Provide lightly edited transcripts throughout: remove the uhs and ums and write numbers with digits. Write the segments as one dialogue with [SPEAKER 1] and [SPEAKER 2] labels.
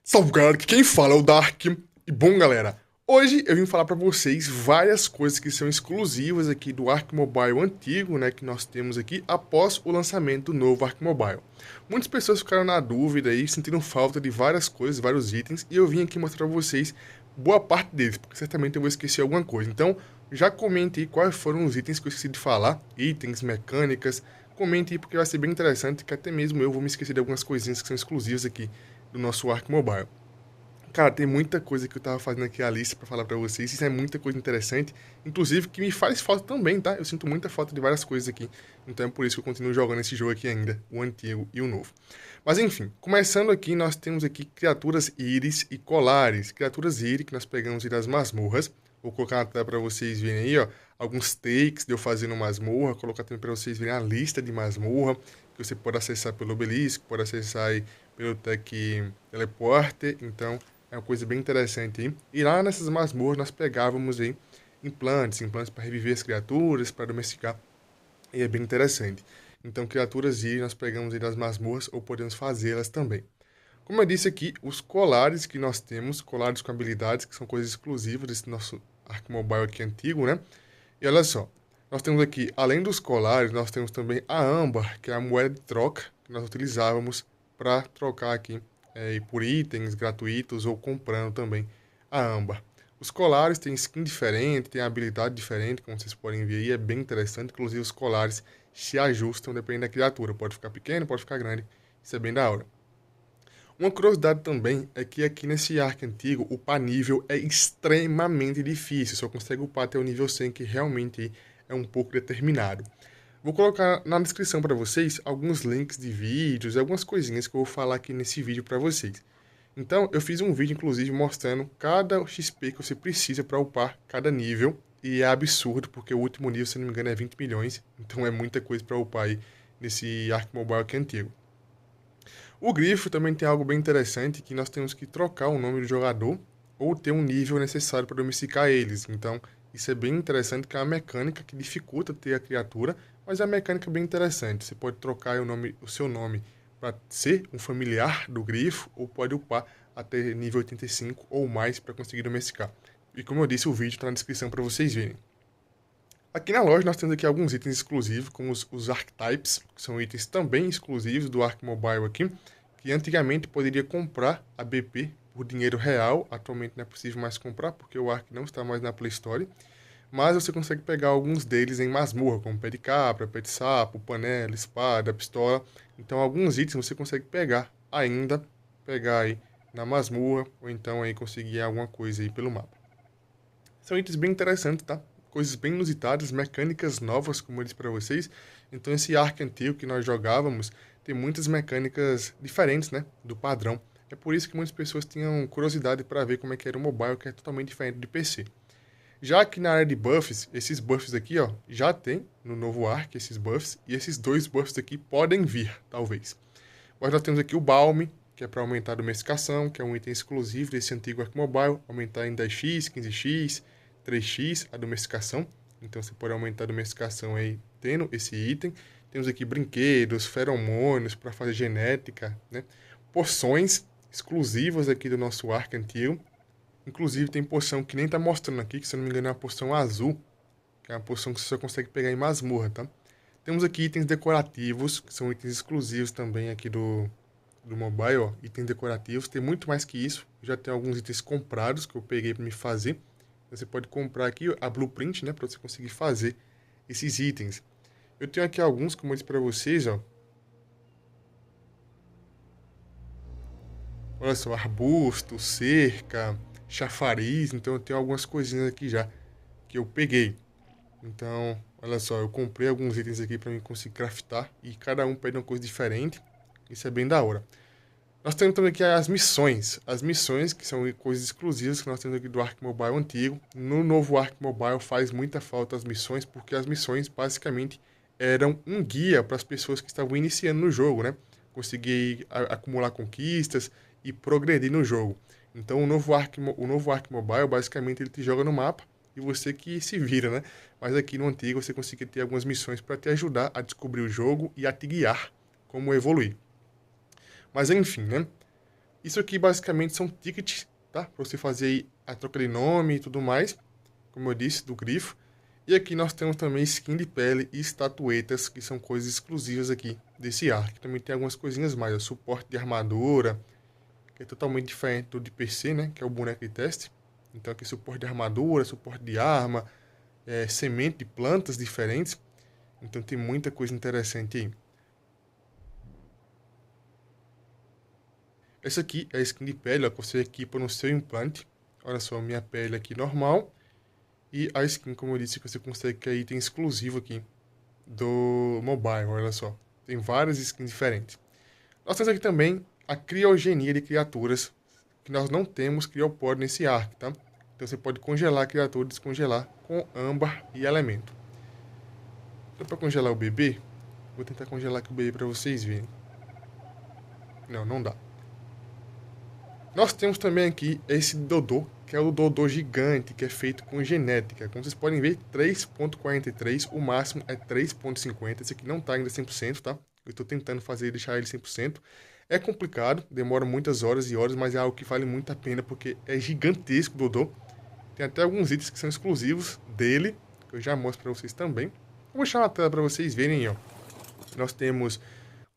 [SPEAKER 1] Salve galera, que quem fala é o Dark. E bom galera, hoje eu vim falar pra vocês várias coisas que são exclusivas aqui do Ark Mobile antigo, né, que nós temos aqui após o lançamento do novo Ark Mobile. Muitas pessoas ficaram na dúvida e sentiram falta de várias coisas, vários itens, e eu vim aqui mostrar pra vocês boa parte deles, porque certamente eu vou esquecer alguma coisa. Então, já comente aí quais foram os itens que eu esqueci de falar, itens, mecânicas, comente aí porque vai ser bem interessante, que até mesmo eu vou me esquecer de algumas coisinhas que são exclusivas aqui do nosso Ark Mobile. Cara, tem muita coisa que eu tava fazendo aqui a lista pra falar pra vocês, isso é muita coisa interessante, inclusive que me faz falta também, tá? Eu sinto muita falta de várias coisas aqui, então é por isso que eu continuo jogando esse jogo aqui ainda, o antigo e o novo. Mas enfim, começando aqui, nós temos aqui criaturas íris e colares. Criaturas íris que nós pegamos aí das masmorras. Vou colocar na tela pra vocês verem aí, ó, alguns takes de eu fazendo masmorra, colocar também pra vocês verem a lista de masmorra, que você pode acessar pelo obelisco, pode acessar aí pelo Tech Teleporter, então é uma coisa bem interessante aí. E lá nessas masmorras nós pegávamos aí implantes para reviver as criaturas, para domesticar. E é bem interessante. Então, criaturas e nós pegamos aí das masmorras ou podemos fazê-las também. Como eu disse aqui, os colares que nós temos, colares com habilidades, que são coisas exclusivas desse nosso Ark Mobile aqui antigo, né? E olha só, nós temos aqui, além dos colares, nós temos também a âmbar, que é a moeda de troca que nós utilizávamos para trocar aqui por itens gratuitos ou comprando também a âmbar. Os colares têm skin diferente, têm habilidade diferente, como vocês podem ver aí, é bem interessante. Inclusive os colares se ajustam dependendo da criatura, pode ficar pequeno, pode ficar grande, isso é bem da hora. Uma curiosidade também é que aqui nesse Ark antigo, upar nível é extremamente difícil, só consegue upar até o nível 100, que realmente é um pouco determinado. Vou colocar na descrição para vocês alguns links de vídeos e algumas coisinhas que eu vou falar aqui nesse vídeo para vocês. Então, eu fiz um vídeo, inclusive, mostrando cada XP que você precisa para upar cada nível. E é absurdo, porque o último nível, se não me engano, é 20 milhões. Então, é muita coisa para upar aí nesse Ark Mobile aqui antigo. O Grifo também tem algo bem interessante, que nós temos que trocar o nome do jogador ou ter um nível necessário para domesticar eles. Então, isso é bem interessante, que é uma mecânica que dificulta ter a criatura, mas é uma mecânica bem interessante. Você pode trocar o seu nome para ser um familiar do Grifo, ou pode upar até nível 85 ou mais para conseguir domesticar. E como eu disse, o vídeo está na descrição para vocês verem. Aqui na loja nós temos aqui alguns itens exclusivos, como os Archetypes, que são itens também exclusivos do Ark Mobile aqui, que antigamente poderia comprar a BP por dinheiro real, atualmente não é possível mais comprar, porque o Ark não está mais na Play Store, mas você consegue pegar alguns deles em masmorra, como pé de cabra, pé de sapo, panela, espada, pistola. Então alguns itens você consegue pegar ainda, pegar aí na masmorra, ou então aí conseguir alguma coisa aí pelo mapa. São itens bem interessantes, tá? Coisas bem inusitadas, mecânicas novas, como eu disse para vocês. Então esse Ark antigo que nós jogávamos tem muitas mecânicas diferentes, né, do padrão. É por isso que muitas pessoas tinham curiosidade para ver como é que era o mobile, que é totalmente diferente de PC. Já que na área de buffs, esses buffs aqui, ó, já tem no novo Ark esses buffs, e esses dois buffs aqui podem vir, talvez. Mas nós temos aqui o Balm, que é para aumentar a domesticação, que é um item exclusivo desse antigo Ark Mobile, aumentar em 10x, 15x, 3x a domesticação. Então você pode aumentar a domesticação aí tendo esse item. Temos aqui brinquedos, feromônios para fazer genética, né? Poções exclusivas aqui do nosso Ark antigo. Inclusive tem poção que nem tá mostrando aqui, que se eu não me engano é uma poção azul, que é uma poção que você só consegue pegar em masmorra, tá? Temos aqui itens decorativos, que são itens exclusivos também aqui do mobile, ó, itens decorativos. Tem muito mais que isso. Já tem alguns itens comprados que eu peguei para me fazer. Você pode comprar aqui a blueprint, né, para você conseguir fazer esses itens. Eu tenho aqui alguns, como eu disse para vocês, ó. Olha só, arbusto, cerca, chafariz. Então eu tenho algumas coisinhas aqui já que eu peguei. Então, olha só, eu comprei alguns itens aqui para mim conseguir craftar e cada um pede uma coisa diferente. Isso é bem da hora. Nós temos também aqui as missões. As missões, que são coisas exclusivas que nós temos aqui do Ark Mobile antigo. No novo Ark Mobile faz muita falta as missões, porque as missões basicamente eram um guia para as pessoas que estavam iniciando no jogo, né? Conseguir acumular conquistas e progredir no jogo. Então o novo Ark Mobile basicamente ele te joga no mapa e você que se vira, né? Mas aqui no antigo você conseguia ter algumas missões para te ajudar a descobrir o jogo e a te guiar como evoluir. Mas enfim, né? Isso aqui basicamente são tickets, tá? Para você fazer aí a troca de nome e tudo mais, como eu disse, do grifo. E aqui nós temos também skin de pele e estatuetas, que são coisas exclusivas aqui desse Ark. Também tem algumas coisinhas mais, ó, suporte de armadura, que é totalmente diferente do de PC, né? Que é o boneco de teste. Então aqui suporte de armadura, suporte de arma, semente de plantas diferentes. Então tem muita coisa interessante aí. Essa aqui é a skin de pele, ó, que você equipa no seu implante. Olha só, minha pele aqui normal. E a skin, como eu disse, que você consegue, que é item exclusivo aqui do mobile, olha só. Tem várias skins diferentes. Nós temos aqui também a criogenia de criaturas, que nós não temos criopod nesse Ark, tá? Então você pode congelar a criatura e descongelar com âmbar e elemento. Então para congelar o bebê, vou tentar congelar aqui o bebê para vocês verem. Não, não dá. Nós temos também aqui esse Dodô, que é o Dodô gigante, que é feito com genética. Como vocês podem ver, 3.43, o máximo é 3.50. Esse aqui não está ainda 100%, tá? Eu estou tentando deixar ele 100%. É complicado, demora muitas horas e horas, mas é algo que vale muito a pena, porque é gigantesco o Dodô. Tem até alguns itens que são exclusivos dele, que eu já mostro para vocês também. Vou deixar na tela para vocês verem, ó. Nós temos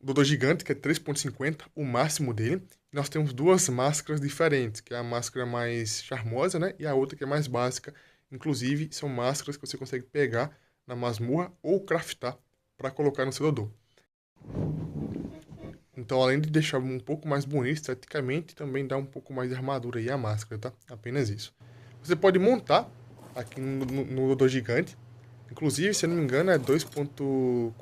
[SPEAKER 1] o Dodô gigante, que é 3.50, o máximo dele. Nós temos duas máscaras diferentes, que é a máscara mais charmosa, né? E a outra que é mais básica. Inclusive, são máscaras que você consegue pegar na masmorra ou craftar para colocar no seu Dodô. Então, além de deixar um pouco mais bonito esteticamente, também dá um pouco mais de armadura aí a máscara, tá? Apenas isso. Você pode montar aqui no Dodô gigante. Inclusive, se eu não me engano, é 2.40,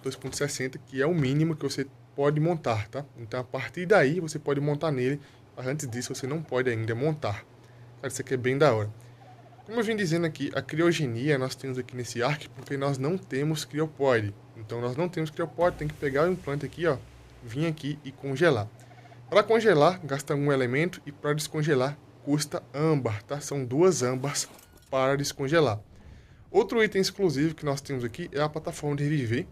[SPEAKER 1] 2.60, que é o mínimo que você pode montar, tá? Então, a partir daí, você pode montar nele. Mas antes disso, você não pode ainda montar. Cara, isso aqui é bem da hora. Como eu vim dizendo aqui, a criogenia nós temos aqui nesse Ark, porque nós não temos criopod. Então, nós não temos criopod, tem que pegar o implante aqui, ó, vir aqui e congelar. Para congelar, gasta um elemento, e para descongelar, custa âmbar, tá? São 2 âmbars para descongelar. Outro item exclusivo que nós temos aqui é a plataforma de reviver,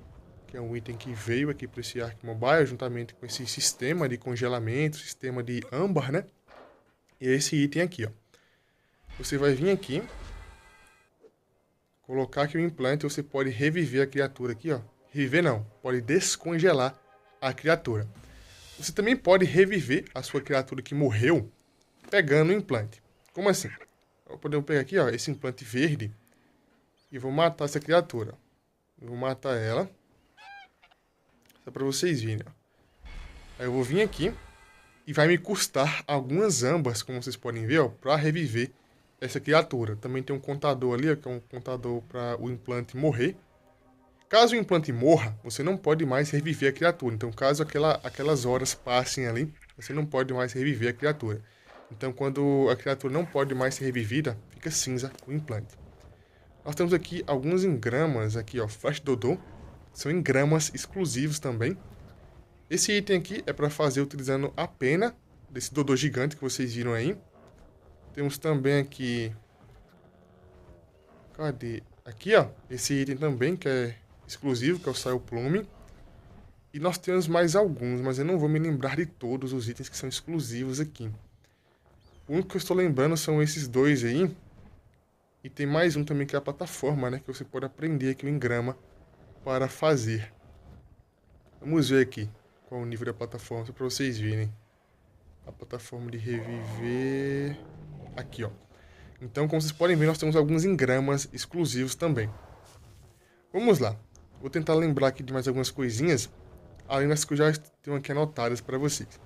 [SPEAKER 1] que é um item que veio aqui para esse Ark Mobile, juntamente com esse sistema de congelamento, sistema de âmbar, né? E esse item aqui, ó. Você vai vir aqui, colocar aqui o implante, você pode reviver a criatura aqui, ó. Reviver não, pode descongelar a criatura. Você também pode reviver a sua criatura que morreu pegando o implante. Como assim? Podemos pegar aqui, ó, esse implante verde e vou matar essa criatura. Eu vou matar ela. Só para vocês verem, ó. Aí eu vou vir aqui e vai me custar algumas âmbas, como vocês podem ver, ó, para reviver essa criatura. Também tem um contador ali, ó, que é um contador para o implante morrer. Caso o implante morra, você não pode mais reviver a criatura. Então, caso aquelas horas passem ali, você não pode mais reviver a criatura. Então, quando a criatura não pode mais ser revivida, fica cinza o implante. Nós temos aqui alguns engramas, aqui, ó, Flash Dodô. São engramas exclusivos também. Esse item aqui é para fazer utilizando a pena desse Dodô gigante que vocês viram aí. Temos também aqui... Cadê? Aqui, ó, esse item também que é exclusivo, que é o Sail Plume. E nós temos mais alguns, mas eu não vou me lembrar de todos os itens que são exclusivos aqui. O único que eu estou lembrando são esses dois aí. E tem mais um também que é a plataforma, né? Que você pode aprender aqui o engrama para fazer. Vamos ver aqui qual é o nível da plataforma, só para vocês verem. A plataforma de reviver... Aqui, ó. Então, como vocês podem ver, nós temos alguns engramas exclusivos também. Vamos lá. Vou tentar lembrar aqui de mais algumas coisinhas, além das que eu já tenho aqui anotadas para vocês.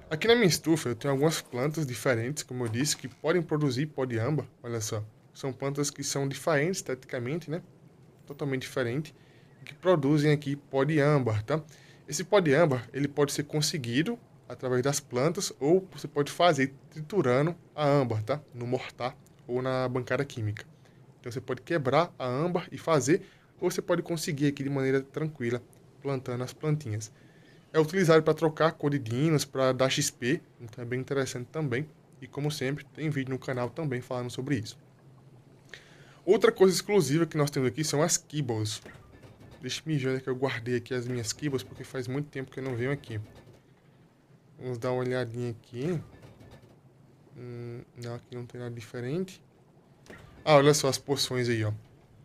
[SPEAKER 1] Aqui na minha estufa eu tenho algumas plantas diferentes, como eu disse, que podem produzir pó de âmbar. Olha só. São plantas que são diferentes esteticamente, né? Totalmente diferente. Que produzem aqui pó de âmbar, tá? Esse pó de âmbar, ele pode ser conseguido através das plantas, ou você pode fazer triturando a âmbar, tá? No mortar ou na bancada química. Então você pode quebrar a âmbar e fazer, ou você pode conseguir aqui de maneira tranquila, plantando as plantinhas. É utilizado para trocar cor de dinos, para dar XP, então é bem interessante também. E como sempre, tem vídeo no canal também falando sobre isso. Outra coisa exclusiva que nós temos aqui são as kibbles. Deixa eu ver que eu guardei aqui as minhas kibbles, porque faz muito tempo que eu não venho aqui. Vamos dar uma olhadinha aqui. Não, aqui não tem nada diferente. Ah, olha só as poções aí, ó.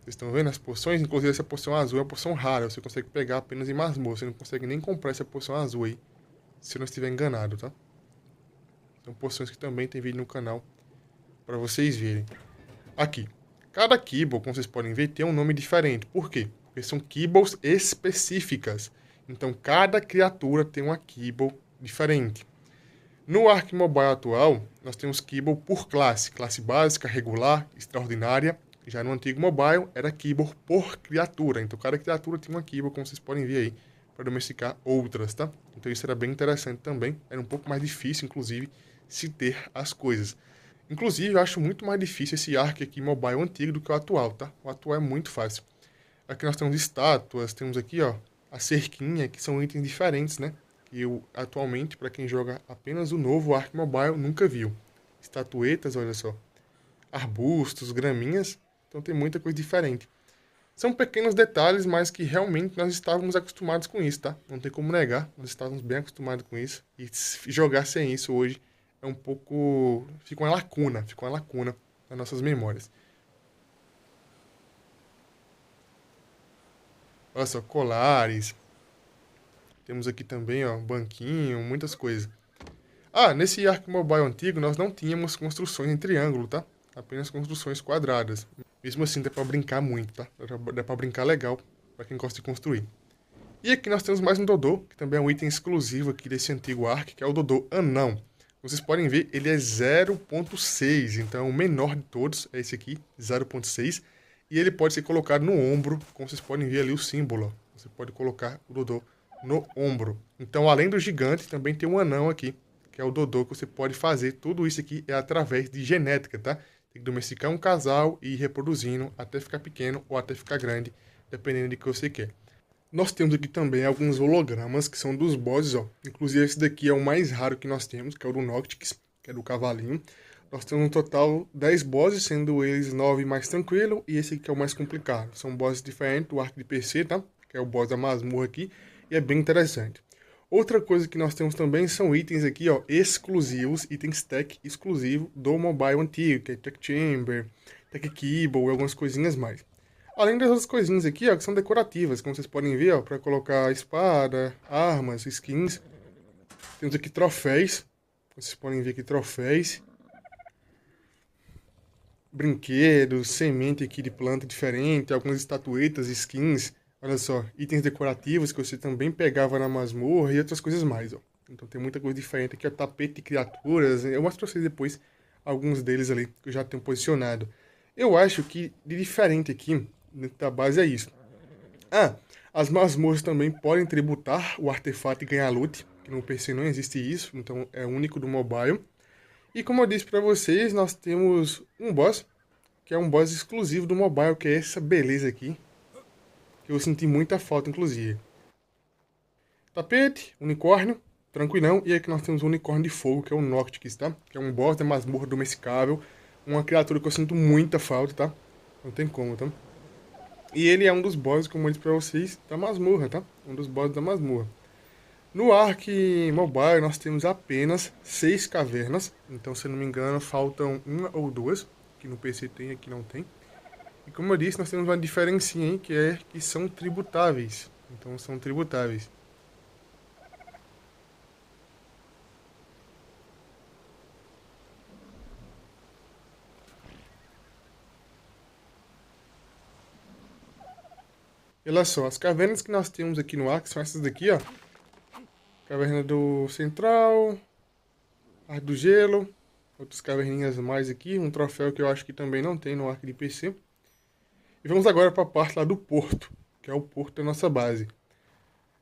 [SPEAKER 1] Vocês estão vendo as poções? Inclusive essa poção azul é uma poção rara. Você consegue pegar apenas em masmorra. Você não consegue nem comprar essa poção azul aí. Se eu não estiver enganado, tá? São poções que também tem vídeo no canal para vocês verem. Aqui. Cada Kibble, como vocês podem ver, tem um nome diferente. Por quê? Porque são Kibbles específicas. Então, cada criatura tem uma Kibble diferente. No Ark Mobile atual, nós temos Kibble por classe. Classe básica, regular, extraordinária. Já no antigo Mobile, era Kibble por criatura. Então, cada criatura tinha uma Kibble, como vocês podem ver aí, para domesticar outras, tá? Então, isso era bem interessante também. Era um pouco mais difícil, inclusive, se ter as coisas. Inclusive, eu acho muito mais difícil esse Ark aqui Mobile antigo do que o atual, tá? O atual é muito fácil. Aqui nós temos estátuas, temos aqui, ó, a cerquinha, que são itens diferentes, né? Que eu, atualmente, para quem joga apenas o novo Ark Mobile, nunca viu. Estatuetas, olha só. Arbustos, graminhas, então tem muita coisa diferente. São pequenos detalhes, mas que realmente nós estávamos acostumados com isso, tá? Não tem como negar, nós estávamos bem acostumados com isso. E jogar sem isso hoje é um pouco... fica uma lacuna nas nossas memórias. Olha só, colares. Temos aqui também, ó, banquinho, muitas coisas. Ah, nesse Ark Mobile antigo nós não tínhamos construções em triângulo, tá? Apenas construções quadradas. Mesmo assim, dá pra brincar muito, tá? Dá pra brincar legal pra quem gosta de construir. E aqui nós temos mais um Dodô, que também é um item exclusivo aqui desse antigo Ark, que é o Dodô Anão. Vocês podem ver, ele é 0.6, então o menor de todos é esse aqui, 0.6. E ele pode ser colocado no ombro, como vocês podem ver ali o símbolo. Ó. Você pode colocar o Dodô no ombro. Então, além do gigante, também tem um anão aqui, que é o Dodô, que você pode fazer. Tudo isso aqui é através de genética, tá? Tem que domesticar um casal e ir reproduzindo até ficar pequeno ou até ficar grande, dependendo de que você quer. Nós temos aqui também alguns hologramas, que são dos bosses, ó. Inclusive esse daqui é o mais raro que nós temos, que é o do Noctix, que é do cavalinho. Nós temos um total 10 bosses, sendo eles 9 mais tranquilo, e esse aqui é o mais complicado. São bosses diferentes do Ark de PC, tá? Que é o boss da masmorra aqui, e é bem interessante. Outra coisa que nós temos também são itens aqui, ó, exclusivos, itens tech exclusivo do mobile antigo, que é Tech Chamber, Tech Kibble e algumas coisinhas mais. Além das outras coisinhas aqui, ó, que são decorativas, como vocês podem ver, ó, para colocar espada, armas, skins. Temos aqui troféus, vocês podem ver aqui troféus. Brinquedos, semente aqui de planta diferente, algumas estatuetas, skins. Olha só, itens decorativos que você também pegava na masmorra e outras coisas mais, ó. Então tem muita coisa diferente aqui, ó, tapete de criaturas. Eu mostro pra vocês depois alguns deles ali que eu já tenho posicionado. Eu acho que de diferente aqui, dentro da base, é isso. Ah, as masmorras também podem tributar o artefato e ganhar loot, que no PC não existe isso, então é único do mobile. E como eu disse pra vocês, nós temos um boss, que é um boss exclusivo do mobile, que é essa beleza aqui, que eu senti muita falta, inclusive. Tapete, unicórnio, tranquilão, e aqui nós temos um unicórnio de fogo, que é o Noctix, tá? Que é um boss da masmorra domesticável, uma criatura que eu sinto muita falta, tá? Não tem como, tá? E ele é um dos bosses, como eu disse pra vocês, da masmorra, tá? Um dos bosses da masmorra. No Ark Mobile nós temos apenas 6 cavernas, então se eu não me engano faltam uma ou duas, que no PC tem, aqui não tem. E como eu disse, nós temos uma diferencinha aí, que são tributáveis, então são tributáveis. E olha só, as cavernas que nós temos aqui no Ark são essas daqui, ó. Caverna do Central, a do Gelo, outras caverninhas mais aqui, um troféu que eu acho que também não tem no Ark de PC. E vamos agora para a parte lá do porto, que é o porto da nossa base.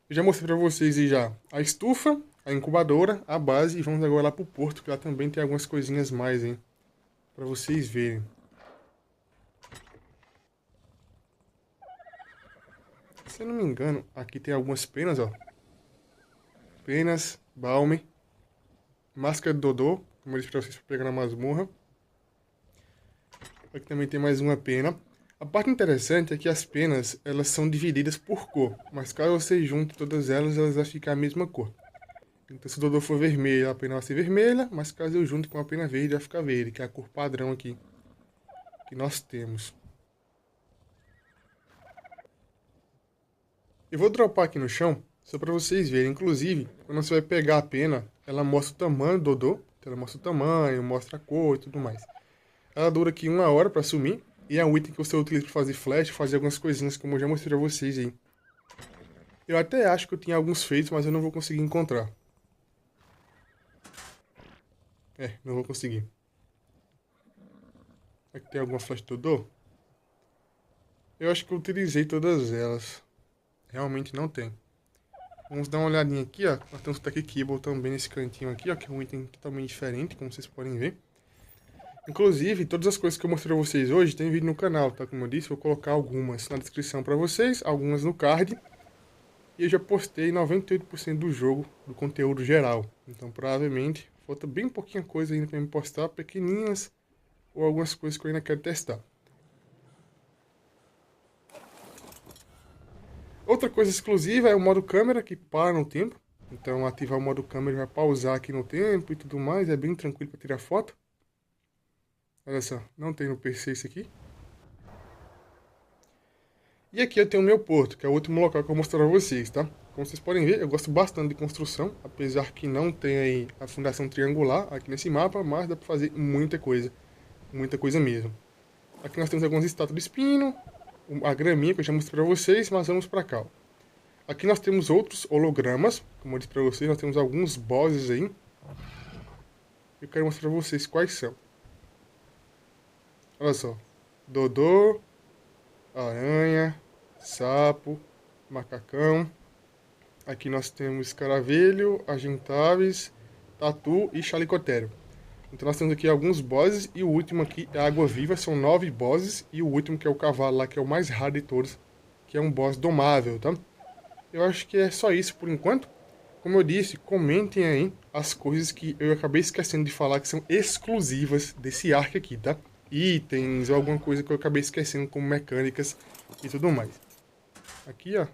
[SPEAKER 1] Eu já mostrei para vocês aí já a estufa, a incubadora, a base, e vamos agora lá para o porto, que lá também tem algumas coisinhas mais, hein, para vocês verem. Se eu não me engano, aqui tem algumas penas, ó. Penas, balme, máscara de Dodô, como eu disse pra vocês, para pegar na masmorra. Aqui também tem mais uma pena. A parte interessante é que as penas, elas são divididas por cor, mas caso você junte todas elas, elas vão ficar a mesma cor. Então, se o Dodô for vermelho, a pena vai ser vermelha, mas caso eu junte com a pena verde, vai ficar verde, que é a cor padrão aqui que nós temos. Eu vou dropar aqui no chão, só para vocês verem. Inclusive, quando você vai pegar a pena, ela mostra o tamanho do Dodô. Então ela mostra o tamanho, mostra a cor e tudo mais. Ela dura aqui 1 hora para sumir. E é um item que você utiliza para fazer flash, fazer algumas coisinhas, como eu já mostrei pra vocês aí. Eu até acho que eu tinha alguns feitos, mas eu não vou conseguir encontrar. Não vou conseguir. Aqui tem alguma flash Dodô? Eu acho que eu utilizei todas elas. Realmente não tem. Vamos dar uma olhadinha aqui, ó. Nós temos o Tech Cable também nesse cantinho aqui, ó. Que é um item totalmente diferente, como vocês podem ver. Inclusive, todas as coisas que eu mostrei pra vocês hoje tem vídeo no canal, tá? Como eu disse, vou colocar algumas na descrição pra vocês, algumas no card. E eu já postei 98% do jogo, do conteúdo geral. Então, provavelmente, falta bem pouquinha coisa ainda pra me postar, pequenininhas, ou algumas coisas que eu ainda quero testar. Outra coisa exclusiva é o modo câmera, que para no tempo. Então, ativar o modo câmera vai pausar aqui no tempo e tudo mais, é bem tranquilo para tirar foto. Olha só, não tem no PC isso aqui. E aqui eu tenho o meu porto, que é o último local que eu vou mostrar pra vocês, tá? Como vocês podem ver, eu gosto bastante de construção, apesar que não tem aí a fundação triangular aqui nesse mapa, mas dá pra fazer muita coisa mesmo. Aqui nós temos algumas estátuas de espino, a graminha que eu já mostrei pra vocês, mas vamos pra cá, ó. Aqui nós temos outros hologramas, como eu disse pra vocês, nós temos alguns bosses aí. Eu quero mostrar pra vocês quais são. Olha só, Dodô, aranha, sapo, macacão. Aqui nós temos escaravelho, argentaves, tatu e chalicotério. Então nós temos aqui alguns bosses e o último aqui é a água viva, são 9 bosses. E o último que é o cavalo lá, que é o mais raro de todos, que é um boss domável, tá? Eu acho que é só isso por enquanto. Como eu disse, comentem aí as coisas que eu acabei esquecendo de falar que são exclusivas desse arco aqui, tá? Itens ou alguma coisa que eu acabei esquecendo, como mecânicas e tudo mais. Aqui, ó,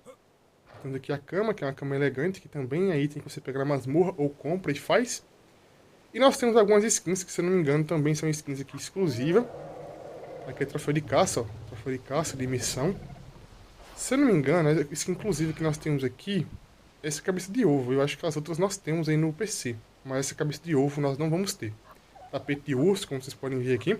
[SPEAKER 1] temos aqui a cama, que é uma cama elegante, que também é item que você pega na masmorra ou compra e faz. E nós temos algumas skins que, se eu não me engano, também são skins aqui exclusivas. Aqui é troféu de caça, ó, troféu de caça, de missão. Se eu não me engano, a skin inclusive que nós temos aqui, essa cabeça de ovo. Eu acho que as outras nós temos aí no PC, mas essa cabeça de ovo nós não vamos ter. Tapete de urso, como vocês podem ver aqui.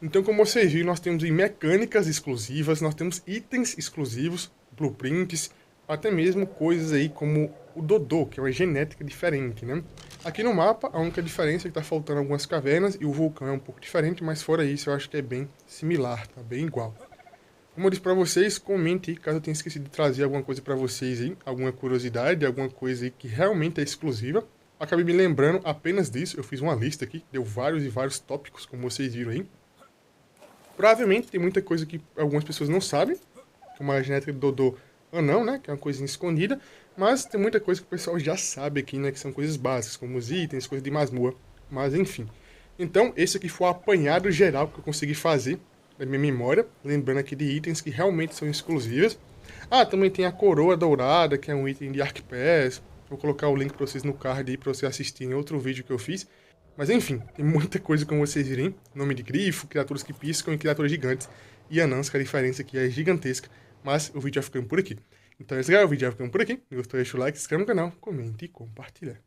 [SPEAKER 1] Então, como vocês viram, nós temos mecânicas exclusivas, nós temos itens exclusivos, blueprints, até mesmo coisas aí como o Dodô, que é uma genética diferente, né? Aqui no mapa, a única diferença é que tá faltando algumas cavernas e o vulcão é um pouco diferente, mas fora isso eu acho que é bem similar, tá bem igual. Como eu disse pra vocês, comente aí caso eu tenha esquecido de trazer alguma coisa pra vocês aí, alguma curiosidade, alguma coisa aí que realmente é exclusiva. Acabei me lembrando apenas disso, eu fiz uma lista aqui, deu vários e vários tópicos, como vocês viram aí. Provavelmente tem muita coisa que algumas pessoas não sabem, como a genética do Dodô anão, né, que é uma coisinha escondida, mas tem muita coisa que o pessoal já sabe aqui, né, que são coisas básicas, como os itens, coisas de masmorra, mas enfim. Então, esse aqui foi o apanhado geral que eu consegui fazer da minha memória, lembrando aqui de itens que realmente são exclusivos. Ah, também tem a coroa dourada, que é um item de Arc Pass. Vou colocar o link para vocês no card aí, para vocês assistirem outro vídeo que eu fiz. Mas enfim, tem muita coisa como vocês virem. Nome de grifo, criaturas que piscam e criaturas gigantes. E anãs, que a diferença aqui é gigantesca. Mas o vídeo vai ficando por aqui. Então esse é o vídeo vai ficando por aqui. Se gostou, deixa o like, se inscreve no canal, comente e compartilha.